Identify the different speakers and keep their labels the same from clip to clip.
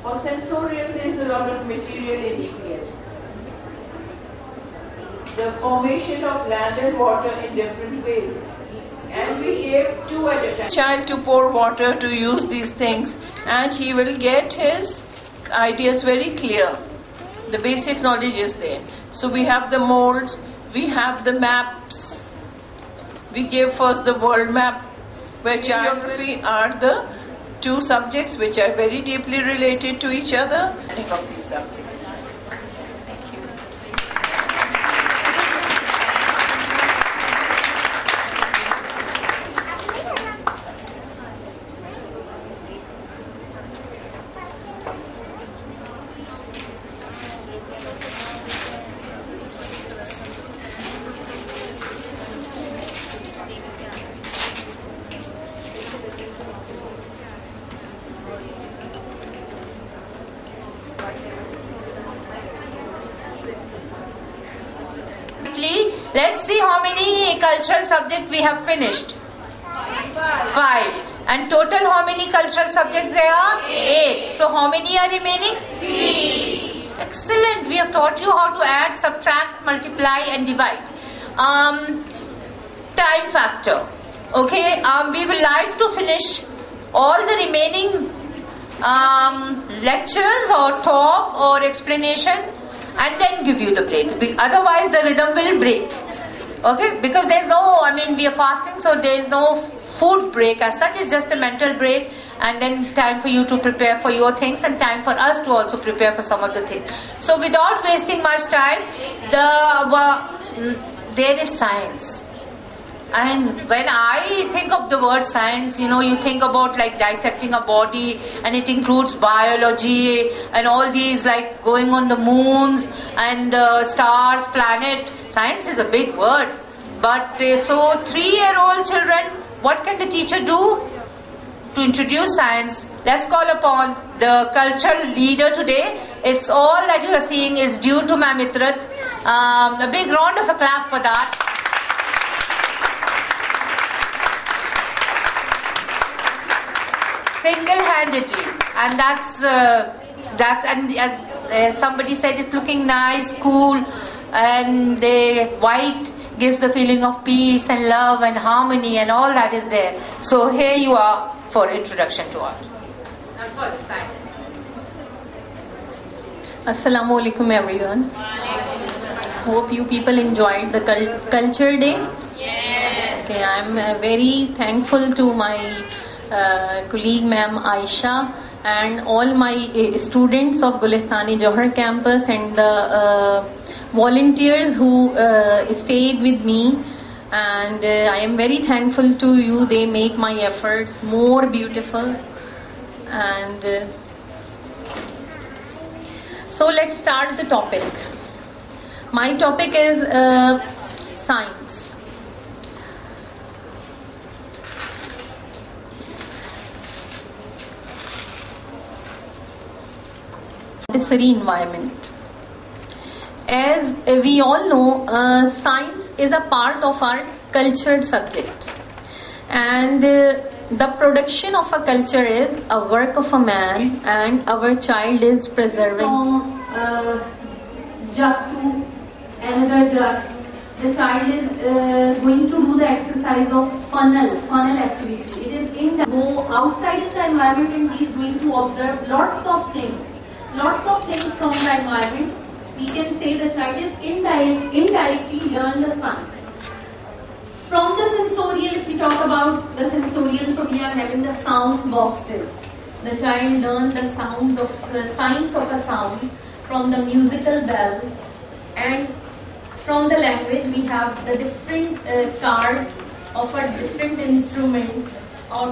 Speaker 1: For sensorial, there is a lot of material in EPL. The formation of land and water in different ways. And we gave 2 at a time. Child to pour water to use these things, and he will get his ideas very clear. The basic knowledge is there. So we have the molds, we have the maps. We gave first the world map, where geography are the 2 subjects which are very deeply related to each other. Think of these subjects.
Speaker 2: Let's see how many cultural subjects we have finished. 5. And total how many cultural subjects there are? 8. So how many are remaining? 3. Excellent. We have taught you how to add, subtract, multiply and divide. Time factor. Okay. We would like to finish all the remaining lectures or talk or explanation and then give you the break. Otherwise the rhythm will break. Okay, because there's no, we are fasting, so there is no food break as such. It's just a mental break, and then time for you to prepare for your things and time for us to also prepare for some of the things. So without wasting much time, there is science. And when I think of the word science, you think about like dissecting a body, and it includes biology and all these, like going on the moons and stars, planet. Science is a big word. But so 3-year-old children, what can the teacher do to introduce science? Let's call upon the cultural leader today. It's all that you are seeing is due to Ma'am Itrat. A big round of applause for that. Single-handedly, and that's and as somebody said, it's looking nice, cool, and the white gives the feeling of peace and love and harmony, and all that is there. So here you are for introduction to art. And for the science.
Speaker 3: Assalamu alaikum everyone. Hope you people enjoyed the culture day. Yes. Okay, I'm very thankful to my colleague Ma'am Aisha and all my students of Gulistani Johar campus and the volunteers who stayed with me, and I am very thankful to you. They make my efforts more beautiful. And so let's start the topic. My topic is science. Montessori environment. As we all know, science is a part of our cultural subject, and the production of a culture is a work of a man, and our child is preserving jug to another jug. The child is going to do the exercise of funnel activity. It is in the go outside in the environment, and he is going to observe lots of things from the environment. We can say the child is indirectly learn the science. From the sensorial, if we talk about the sensorial, so we are having the sound boxes. The child learns the science of a sound from the musical bells, and from the language we have the different cards of a different instrument.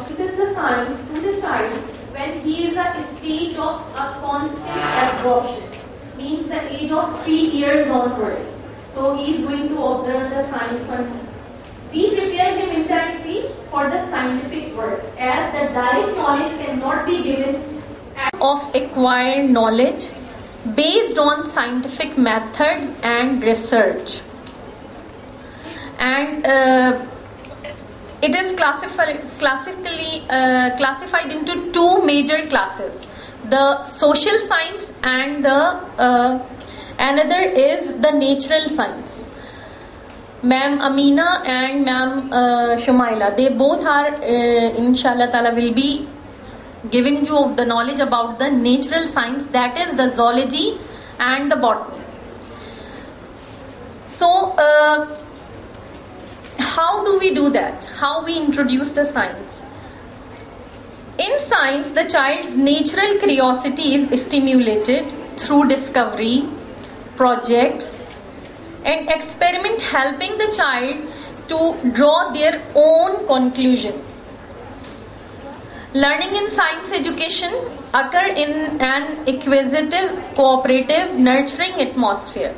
Speaker 3: This is the science to the child when he is a state of a constant absorption, means the age of 3 years onwards. So he is going to observe the science on. We prepare him indirectly for the scientific work, as the direct knowledge cannot be given of acquired knowledge based on scientific methods and research. And it is classified into 2 major classes. the social science, and the another is the natural science. Ma'am Amina and Ma'am Shumaila, they both are inshallah ta'ala will be giving you the knowledge about the natural science, that is the zoology and the botany. So how do we do that? How we introduce the science? In science, the child's natural curiosity is stimulated through discovery, projects, and experiment, helping the child to draw their own conclusion. Learning in science education occur in an inquisitive, cooperative, nurturing atmosphere.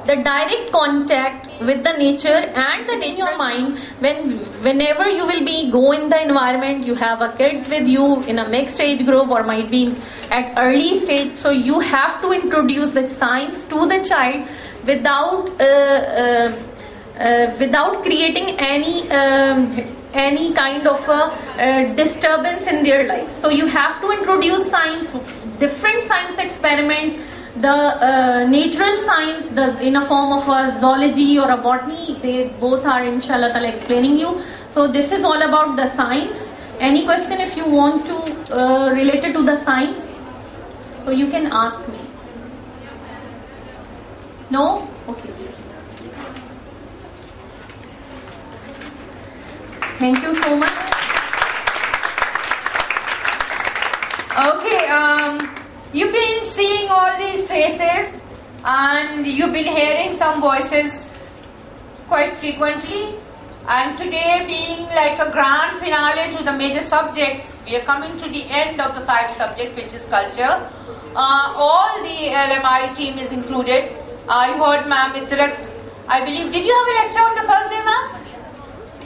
Speaker 3: The direct contact with the nature and the nature mind, whenever you will be go in the environment, you have a kids with you in a mixed age group or might be at early stage, so you have to introduce the science to the child without creating any kind of disturbance in their life. So you have to introduce science, different science experiments, the natural science, in a form of a zoology or a botany. They both are inshallah ta'ala explaining you. So this is all about the science. Any question if you want to related to the science, so you can ask me. No? Okay. Thank you so much.
Speaker 2: Okay, you've been seeing all these faces and you've been hearing some voices quite frequently, and today being like a grand finale to the major subjects, we are coming to the end of the 5 subjects, which is culture. All the LMI team is included. I heard Ma'am Itrak, I believe, did you have a lecture on the first day, ma'am?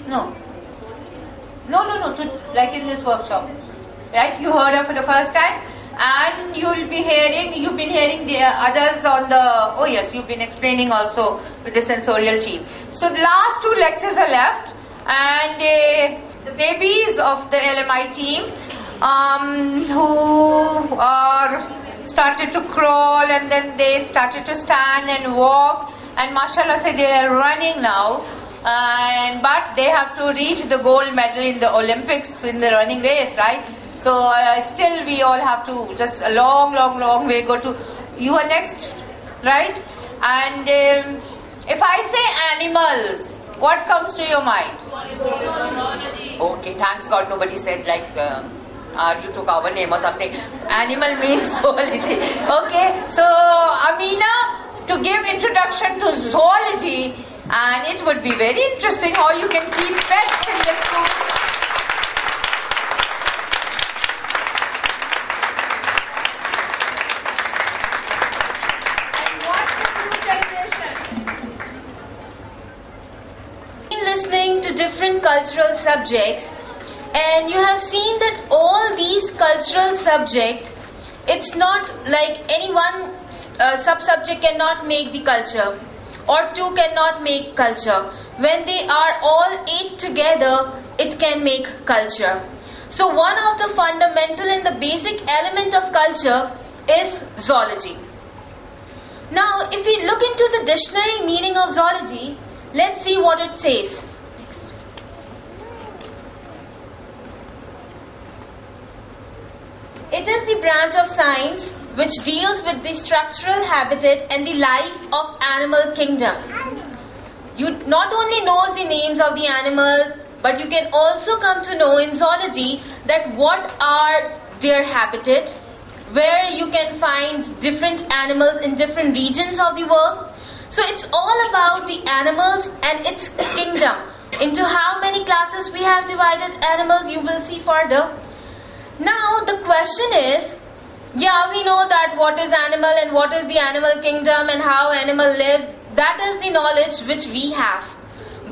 Speaker 2: No, like in this workshop, right? You heard her for the first time, and you've been hearing the others on the, oh yes, you've been explaining also with the sensorial team. So the last 2 lectures are left, and the babies of the LMI team who are started to crawl, and then they started to stand and walk, and mashallah say they are running now, but they have to reach the gold medal in the Olympics in the running race, right? So still we all have to just a long way go to, you are next, right? And if I say animals, what comes to your mind? Okay, thanks God nobody said like you took our name or something. Animal means zoology. Okay, so Amina, to give introduction to zoology, and it would be very interesting how you can keep pets in the school. And what's the new generation?
Speaker 4: Been listening to different cultural subjects, and you have seen that all these cultural subjects, it's not like any one sub-subject cannot make the culture, or 2 cannot make culture. When they are all 8 together, it can make culture. So one of the fundamental and the basic element of culture is zoology. Now, if we look into the dictionary meaning of zoology, let's see what it says. It is the branch of science which deals with the structural habitat and the life of animal kingdom. You not only knows the names of the animals, but you can also come to know in zoology that what are their habitat, where you can find different animals in different regions of the world. So it's all about the animals and its kingdom. Into how many classes we have divided animals, you will see further. Now the question is, yeah, we know that what is animal and what is the animal kingdom and how animal lives. That is the knowledge which we have.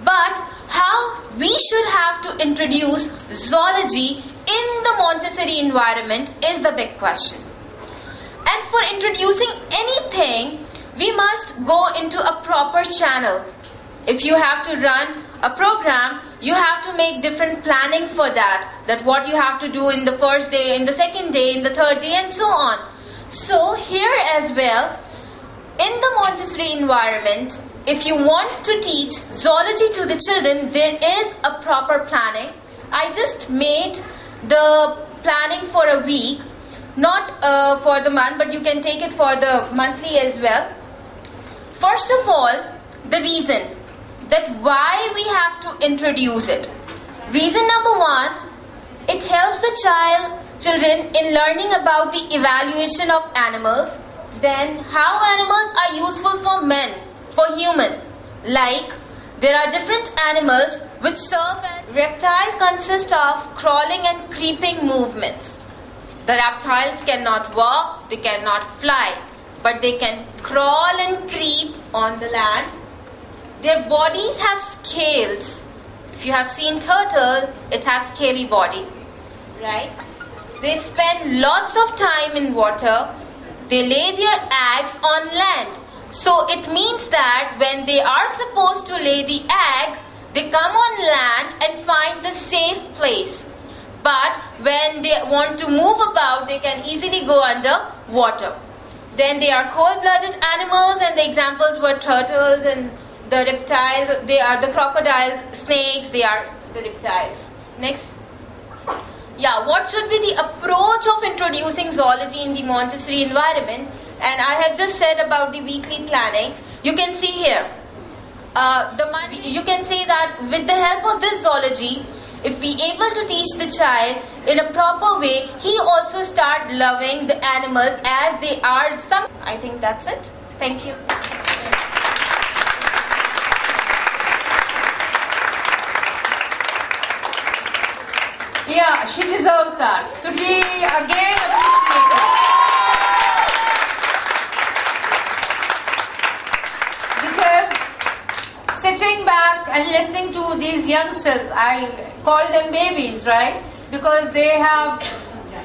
Speaker 4: But how we should have to introduce zoology in the Montessori environment is the big question. And for introducing anything, we must go into a proper channel. If you have to run a program, you have to make different planning for that. That what you have to do in the first day, in the second day, in the third day, and so on. So here as well, in the Montessori environment, if you want to teach zoology to the children, there is a proper planning. I just made the planning for a week, not for the month, but you can take it for the monthly as well. First of all, the reason that why we have to introduce it. Reason number one, it helps the children in learning about the evaluation of animals, then how animals are useful for men, for human. Like, there are different animals which serve as reptiles consist of crawling and creeping movements. The reptiles cannot walk, they cannot fly, but they can crawl and creep on the land. Their bodies have scales. If you have seen turtle, it has scaly body, right? They spend lots of time in water. They lay their eggs on land. So it means that when they are supposed to lay the egg, they come on land and find the safe place. But when they want to move about, they can easily go under water. Then they are cold-blooded animals, and the examples were turtles and the reptiles. They are the crocodiles, snakes, they are the reptiles. Next. Yeah, what should be the approach of introducing zoology in the Montessori environment? And I have just said about the weekly planning. You can see here, you can say that with the help of this zoology, if we able to teach the child in a proper way, he also start loving the animals as they are. I think that's it. Thank you.
Speaker 2: Yeah, she deserves that. Could we again appreciate her? Because sitting back and listening to these youngsters, I call them babies, right? Because they have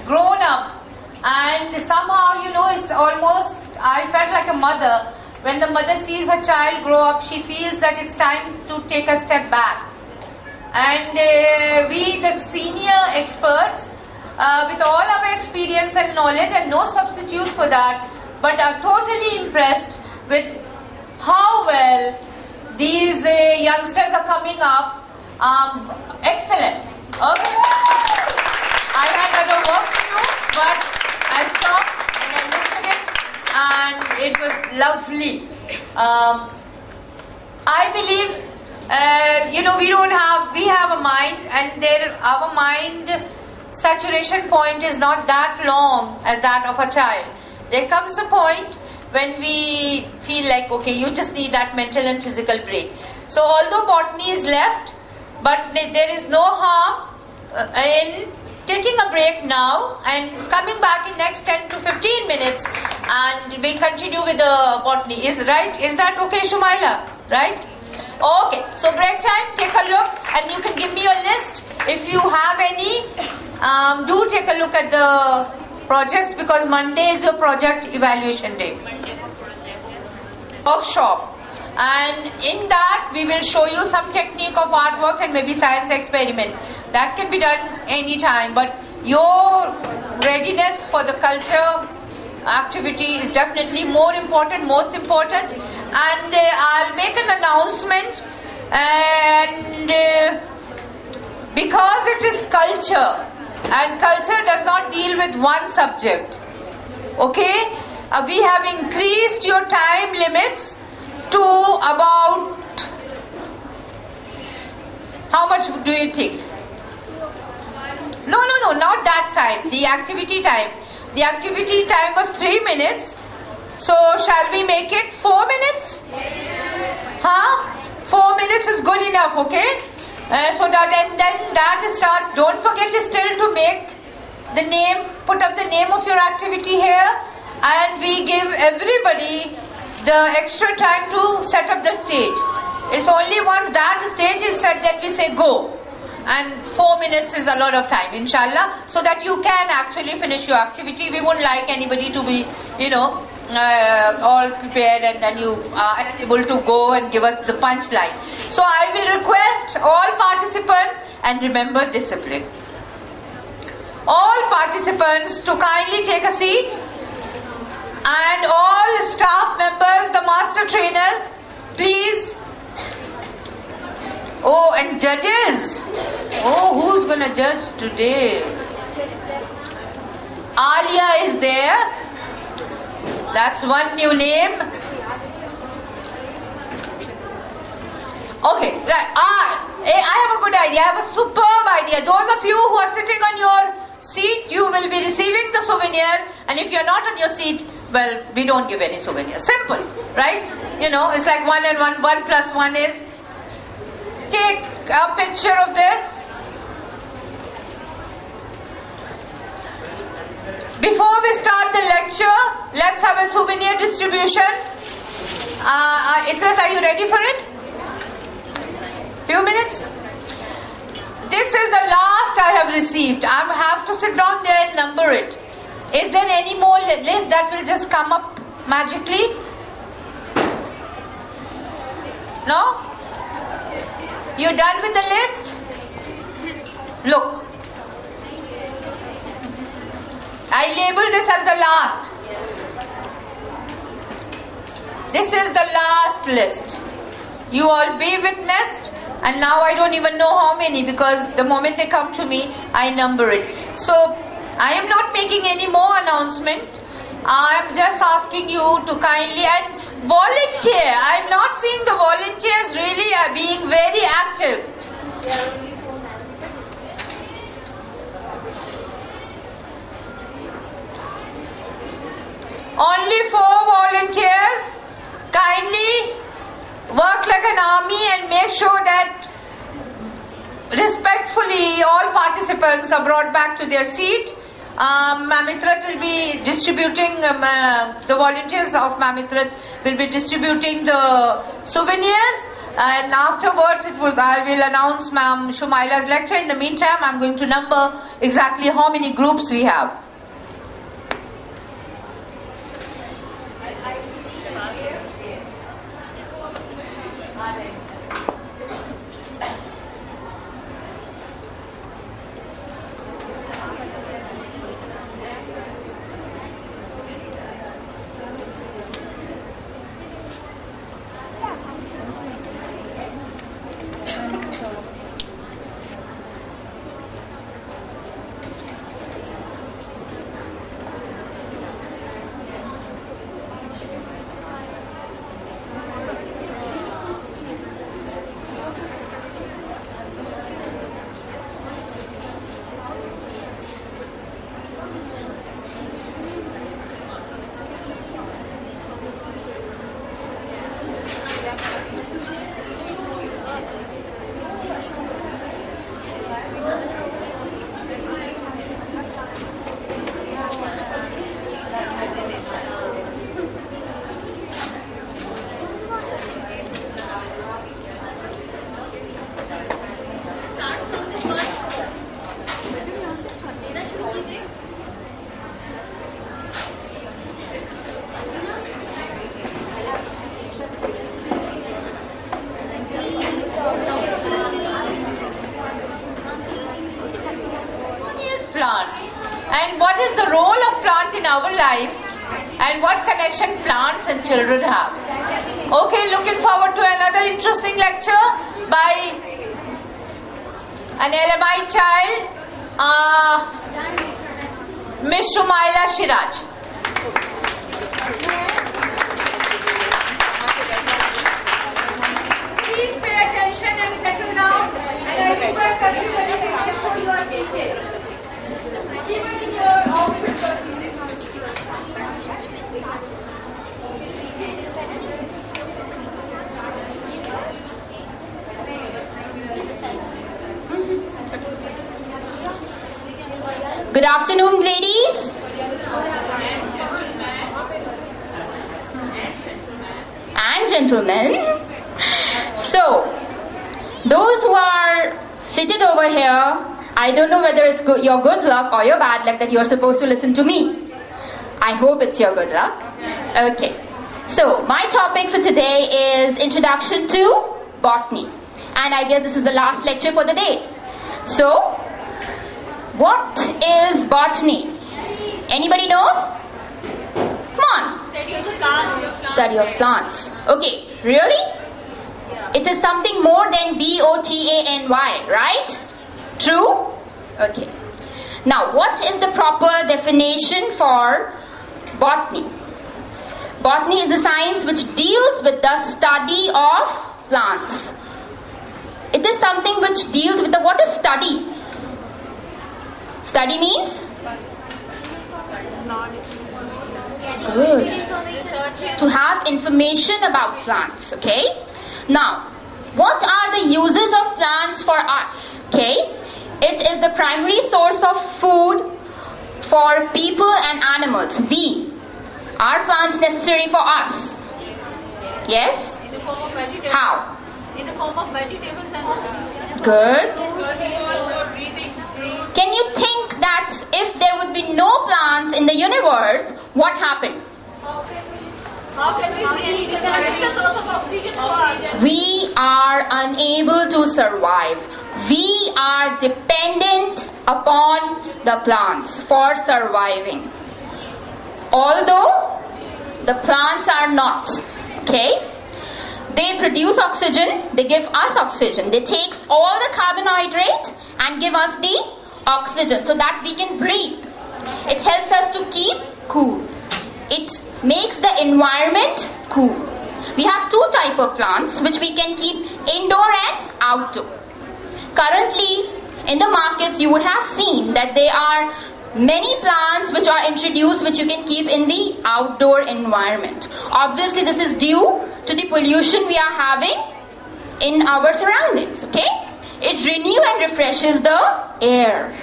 Speaker 2: grown up, and somehow, you know, it's almost, I felt like a mother. When the mother sees her child grow up, she feels that it's time to take a step back. And we, the senior experts, with all our experience and knowledge, and no substitute for that, but are totally impressed with how well these youngsters are coming up. Excellent. Okay. I had other work to do, but I stopped and I looked at it, and it was lovely. I believe, you know, we have a mind, and our mind saturation point is not that long as that of a child. There comes a point when we feel like, okay, you just need that mental and physical break. So although botany is left, but there is no harm in taking a break now and coming back in next 10 to 15 minutes, and we'll continue with the botany. Is that okay, Shumaila? Right? Okay, so break time, take a look, and you can give me your list. If you have any, do take a look at the projects, because Monday is your project evaluation day. Workshop. And in that, we will show you some technique of artwork and maybe science experiment. That can be done anytime, but your readiness for the culture activity is definitely more important, most important. And I'll make an announcement, and because it is culture, and culture does not deal with one subject, okay, we have increased your time limits to about, how much do you think? No, not that time, the activity time. The activity time was 3 minutes. So shall we make it 4 minutes? Huh? 4 minutes is good enough, okay? So that, and then that starts. Don't forget still to make the name, put up the name of your activity here, and we give everybody the extra time to set up the stage. It's only once that stage is set that we say go. And 4 minutes is a lot of time, inshallah, so that you can actually finish your activity. We wouldn't like anybody to be, you know, all prepared, and then you are able to go and give us the punchline. So I will request all participants, and remember discipline. All participants to kindly take a seat, and all staff members, the master trainers, please. Oh, and judges. Oh, who's gonna judge today? Alia is there. That's one new name. Okay, right. I have a good idea. I have a superb idea. Those of you who are sitting on your seat, you will be receiving the souvenir, and if you're not on your seat, well, we don't give any souvenir. Simple, right? You know, it's like 1 and 1, 1 plus 1 is. Take a picture of this. Before we start the lecture, let's have a souvenir distribution. Itrat, are you ready for it? Few minutes? This is the last I have received. I have to sit down there and number it. Is there any more list that will just come up magically? No? You done with the list? Look. I label this as the last. This is the last list. You all be witnessed, and now I don't even know how many, because the moment they come to me, I number it. So I am not making any more announcement. I am just asking you to kindly and volunteer. I am not seeing the volunteers really are being very active. Only 4 volunteers. Kindly work like an army and make sure that respectfully all participants are brought back to their seat. Mamitrat will be distributing, the volunteers of Mamitrat will be distributing the souvenirs, and afterwards I will announce Ma'am Shumaila's lecture. In the meantime, I'm going to number exactly how many groups we have. Our life, and what connection plants and children have. Okay, looking forward to another interesting lecture by an LMI child, Miss Shumaila Shiraj. Please pay attention and settle down, and I request everybody to make sure you are seated. Even in your outfit, you are seated.
Speaker 5: Good afternoon, ladies. And gentlemen. So, those who are seated over here, I don't know whether it's your good luck or your bad luck that you're supposed to listen to me. I hope it's your good luck. Okay. So, my topic for today is Introduction to Botany. And I guess this is the last lecture for the day. So, what is botany? Anybody knows? Come on.
Speaker 4: Study of plants.
Speaker 5: Study of plants. Okay, really? It is something more than B-O-T-A-N-Y, right? True? Okay. Now, what is the proper definition for botany? Botany is a science which deals with the study of plants. It is something which deals with the, what is study? Study means? Good. To have information about plants, okay? Now, what are the uses of plants for us, okay? It is the primary source of food for people and animals. Are plants necessary for us? Yes?
Speaker 4: In the form of vegetables.
Speaker 5: How?
Speaker 4: In the form of vegetables and oxygen.
Speaker 5: Good.
Speaker 4: For breathing.
Speaker 5: Can you think that if there would be no plants in the universe, what happened?
Speaker 4: How can we breathe? It's a source of oxygen for us.
Speaker 5: We are unable to survive. We are dependent upon the plants for surviving. Although the plants are not, okay? They produce oxygen, they give us oxygen. They take all the carbohydrate and give us the oxygen so that we can breathe. It helps us to keep cool. It makes the environment cool. We have two types of plants which we can keep indoor and outdoor. Currently, in the markets, you would have seen that there are many plants which are introduced which you can keep in the outdoor environment. Obviously, this is due to the pollution we are having in our surroundings, okay? It renews and refreshes the air.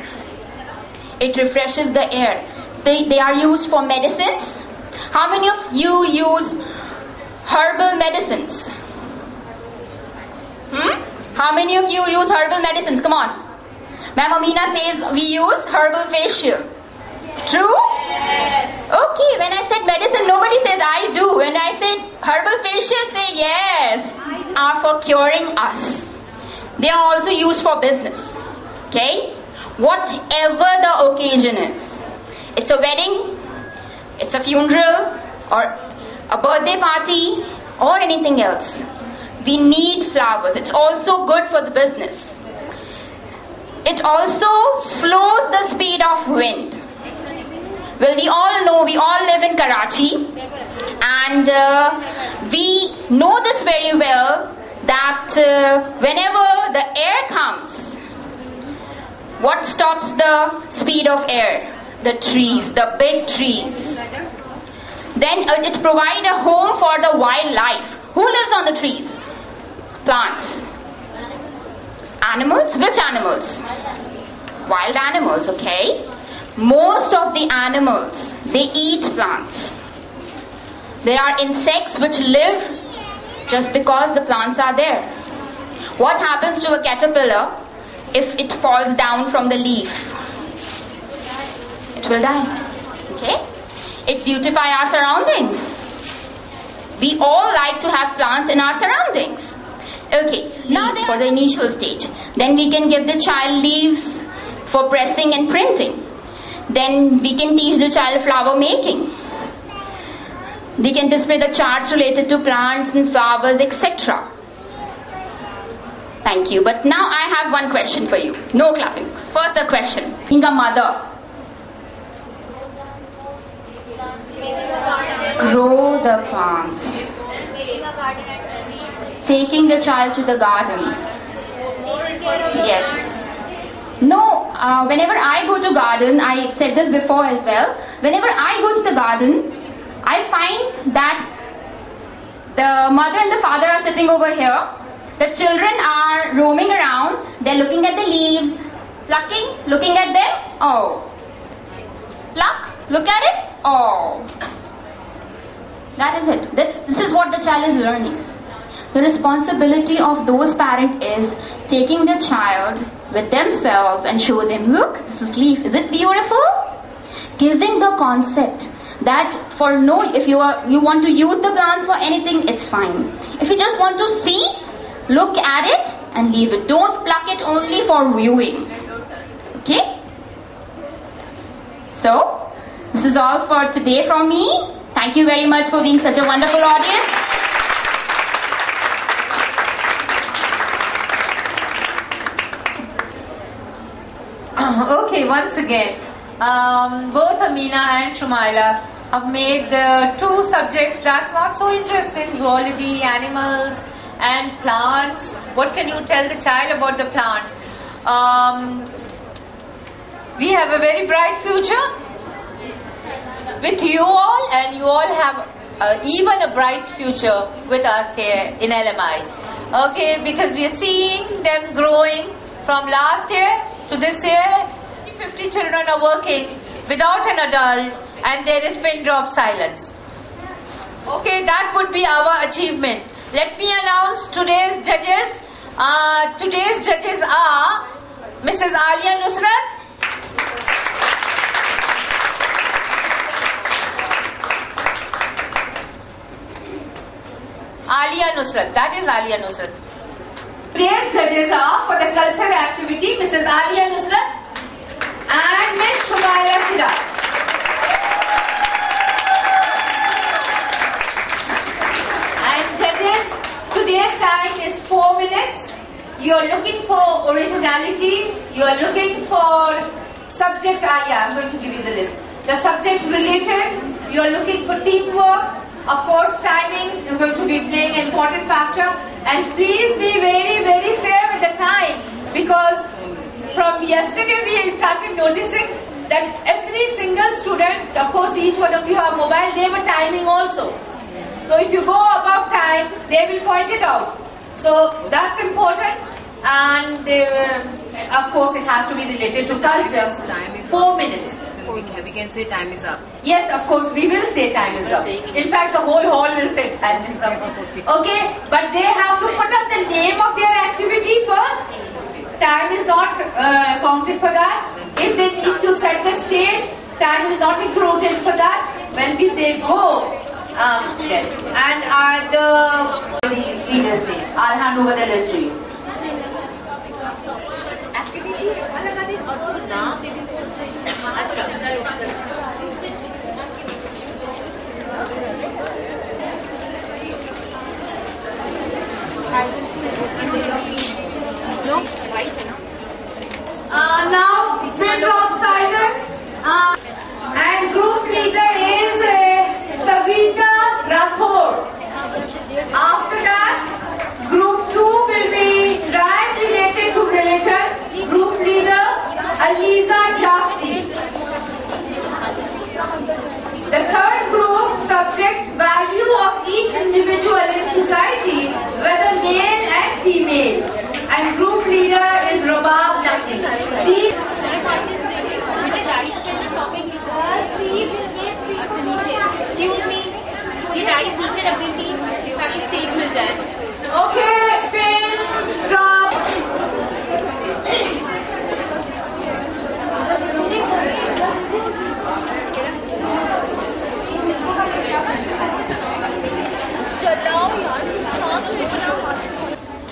Speaker 5: It refreshes the air. They are used for medicines. How many of you use herbal medicines? How many of you use herbal medicines? Come on. Ma'am Amina says we use herbal facial. True?
Speaker 4: Yes.
Speaker 5: Okay, when I said medicine, nobody says I do. When I said herbal facial, say yes. Are for curing us. They are also used for business. Okay? Whatever the occasion is. It's a wedding, it's a funeral, or a birthday party, or anything else. We need flowers. It's also good for the business. It also slows the speed of wind. Well, we all know, we all live in Karachi, and we know this very well, that whenever the air comes, what stops the speed of air? The trees, the big trees. Then it provides a home for the wildlife. Who lives on the trees? Plants. Animals? Which animals? Wild animals, okay? Most of the animals, they eat plants. There are insects which live just because the plants are there. What happens to a caterpillar if it falls down from the leaf? It will die. Okay? It beautifies our surroundings. We all like to have plants in our surroundings. Okay, now for the initial stage. Then we can give the child leaves for pressing and printing. Then we can teach the child flower making. They can display the charts related to plants and flowers, etc. Thank you. But now I have one question for you. No clapping. First the question. Being a mother. Grow the plants. Taking the child to the garden. Yes. No, whenever I go to garden, I said this before as well. Whenever I go to the garden, I find that the mother and the father are sitting over here. The children are roaming around. They're looking at the leaves, plucking, looking at them. Oh. Pluck, look at it. Oh. That is it. This is what the child is learning. The responsibility of those parents is taking the child with themselves and show them, look, this is leaf. Is it beautiful? Giving the concept that if you want to use the plants for anything, it's fine. If you just want to see, look at it and leave it. Don't pluck it only for viewing. Okay? So, this is all for today from me. Thank you very much for being such a wonderful audience.
Speaker 2: Okay, once again, both Amina and Shumaila have made the two subjects that's not so interesting, zoology, animals and plants. What can you tell the child about the plant? We have a very bright future with you all, and you all have even a bright future with us here in LMI. Okay, because we are seeing them growing from last year to this year. 50 children are working without an adult, and there is pin drop silence. Okay, that would be our achievement. Let me announce today's judges. Today's judges are Mrs. Alia Nusrat, that is Alia Nusrat. Today's judges are for the culture activity Mrs. Alia Nusrat and Ms. Shumaila Siraj. And judges, today's time is 4 minutes. You are looking for originality. You are looking for subject. I'm going to give you the list. The subject related. You are looking for teamwork. Of course, timing is going to be playing an important factor. And please be very, very fair with the time, because from yesterday we started noticing that every single student, of course each one of you have mobile, they were timing also. So if you go above time, they will point it out. So that's important, and of course it has to be related to culture. 4 minutes.
Speaker 6: We can say time is up.
Speaker 2: Yes, of course, we will say time is up. In fact, the whole hall will say time is up. Okay, but they have to put up the name of their activity first. Time is not counted for that. If they need to set the stage, time is not included for that. When we say go, and the leader's name, I'll hand over the list to you. Now, pin drop silence. And group leader is Savita Rathore. After that, group 2 will be brand related to religion. Group leader Aliza Jafri. The third group, subject value of each individual in society, whether male and female. And group leader is Robab Shakti.
Speaker 4: Excuse me, थोड़ी rice नीचे रख दें please, ताकि stage मिल जाए.
Speaker 2: Okay, pin drop.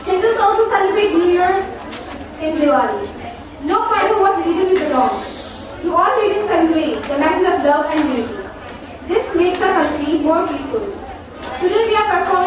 Speaker 7: Hindus also celebrate New Year in Diwali. No matter what religion you belong, to all religions celebrate the message of love and unity. This makes our country more peaceful. Today we are performing